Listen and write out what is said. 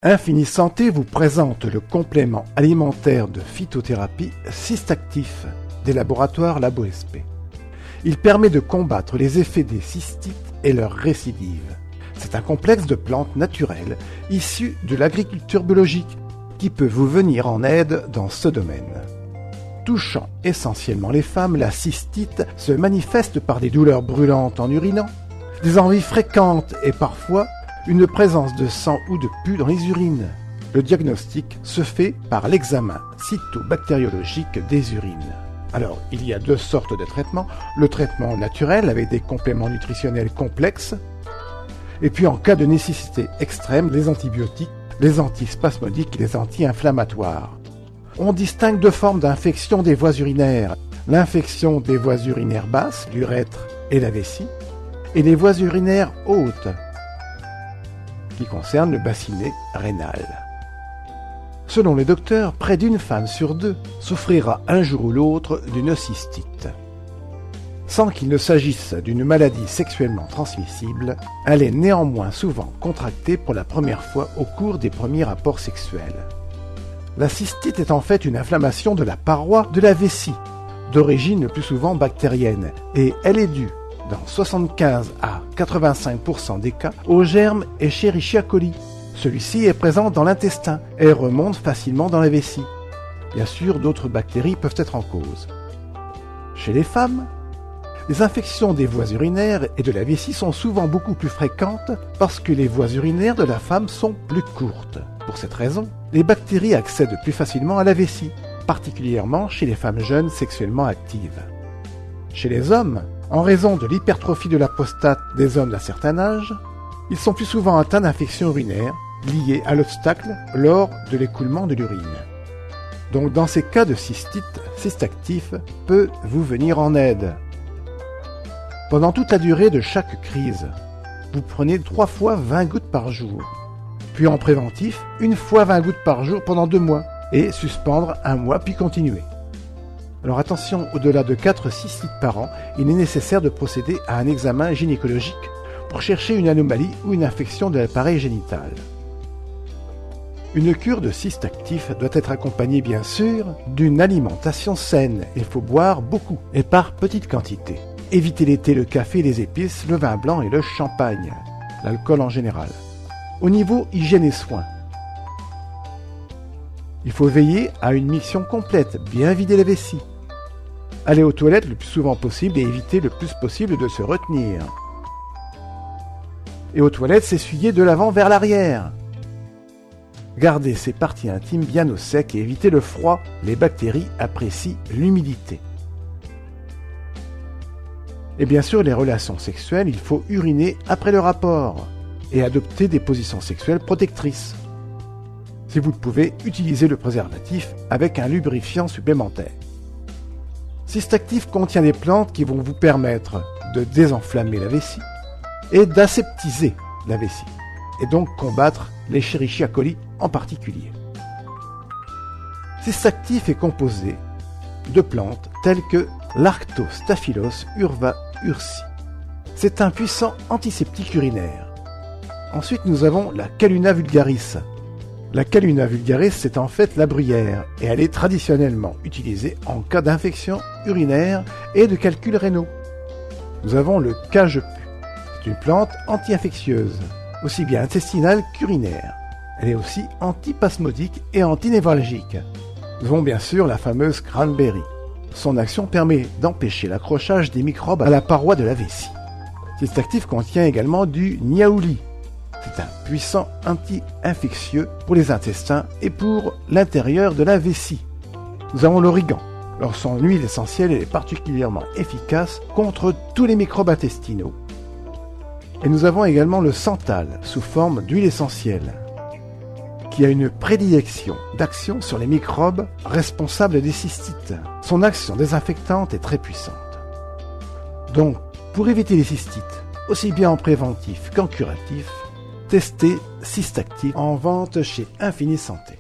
Infini Santé vous présente le complément alimentaire de phytothérapie Cystactif des laboratoires LaboSP. Il permet de combattre les effets des cystites et leurs récidives. C'est un complexe de plantes naturelles issues de l'agriculture biologique qui peut vous venir en aide dans ce domaine. Touchant essentiellement les femmes, la cystite se manifeste par des douleurs brûlantes en urinant, des envies fréquentes et parfois une présence de sang ou de pus dans les urines. Le diagnostic se fait par l'examen cytobactériologique des urines. Alors, il y a deux sortes de traitements. Le traitement naturel avec des compléments nutritionnels complexes, et puis en cas de nécessité extrême, les antibiotiques, les antispasmodiques et les anti-inflammatoires. On distingue deux formes d'infection des voies urinaires. L'infection des voies urinaires basses, l'urètre et la vessie, et les voies urinaires hautes, qui concerne le bassinet rénal. Selon les docteurs, près d'une femme sur deux souffrira un jour ou l'autre d'une cystite. Sans qu'il ne s'agisse d'une maladie sexuellement transmissible, elle est néanmoins souvent contractée pour la première fois au cours des premiers rapports sexuels. La cystite est en fait une inflammation de la paroi de la vessie, d'origine le plus souvent bactérienne, et elle est due dans 75 à 85% des cas, au germe Escherichia coli. Celui-ci est présent dans l'intestin et remonte facilement dans la vessie. Bien sûr, d'autres bactéries peuvent être en cause. Chez les femmes, les infections des voies urinaires et de la vessie sont souvent beaucoup plus fréquentes parce que les voies urinaires de la femme sont plus courtes. Pour cette raison, les bactéries accèdent plus facilement à la vessie, particulièrement chez les femmes jeunes sexuellement actives. Chez les hommes, en raison de l'hypertrophie de la prostate des hommes d'un certain âge, ils sont plus souvent atteints d'infections urinaires liées à l'obstacle lors de l'écoulement de l'urine. Donc dans ces cas de cystite, Cystactif peut vous venir en aide. Pendant toute la durée de chaque crise, vous prenez 3 fois 20 gouttes par jour, puis en préventif, 1 fois 20 gouttes par jour pendant 2 mois, et suspendre 1 mois puis continuer. Alors attention, au-delà de 4 cystites par an, il est nécessaire de procéder à un examen gynécologique pour chercher une anomalie ou une infection de l'appareil génital. Une cure de Cystactif doit être accompagnée bien sûr d'une alimentation saine. Il faut boire beaucoup et par petites quantités. Évitez les thés, le café, les épices, le vin blanc et le champagne, l'alcool en général. Au niveau hygiène et soins, il faut veiller à une miction complète, bien vider la vessie. Aller aux toilettes le plus souvent possible et éviter le plus possible de se retenir. Et aux toilettes, s'essuyer de l'avant vers l'arrière. Gardez ses parties intimes bien au sec et éviter le froid. Les bactéries apprécient l'humidité. Et bien sûr, les relations sexuelles, il faut uriner après le rapport et adopter des positions sexuelles protectrices. Si vous le pouvez, utilisez le préservatif avec un lubrifiant supplémentaire. Cystactif contient des plantes qui vont vous permettre de désenflammer la vessie et d'aseptiser la vessie, et donc combattre l'Escherichia coli en particulier. Cystactif est composé de plantes telles que l'Arctostaphylos urva ursi. C'est un puissant antiseptique urinaire. Ensuite, nous avons la Calluna vulgaris. La Calluna vulgaris, c'est en fait la bruyère, et elle est traditionnellement utilisée en cas d'infection urinaire et de calculs rénaux. Nous avons le Cagepu. C'est une plante anti-infectieuse, aussi bien intestinale qu'urinaire. Elle est aussi antipasmodique et antinévralgique. Nous avons bien sûr la fameuse Cranberry. Son action permet d'empêcher l'accrochage des microbes à la paroi de la vessie. Cystactif contient également du Niaouli. C'est un puissant anti-infectieux pour les intestins et pour l'intérieur de la vessie. Nous avons l'origan. Alors son huile essentielle est particulièrement efficace contre tous les microbes intestinaux. Et nous avons également le santal sous forme d'huile essentielle, qui a une prédilection d'action sur les microbes responsables des cystites. Son action désinfectante est très puissante. Donc, pour éviter les cystites, aussi bien en préventif qu'en curatif, testez Cystactif en vente chez Infini Santé.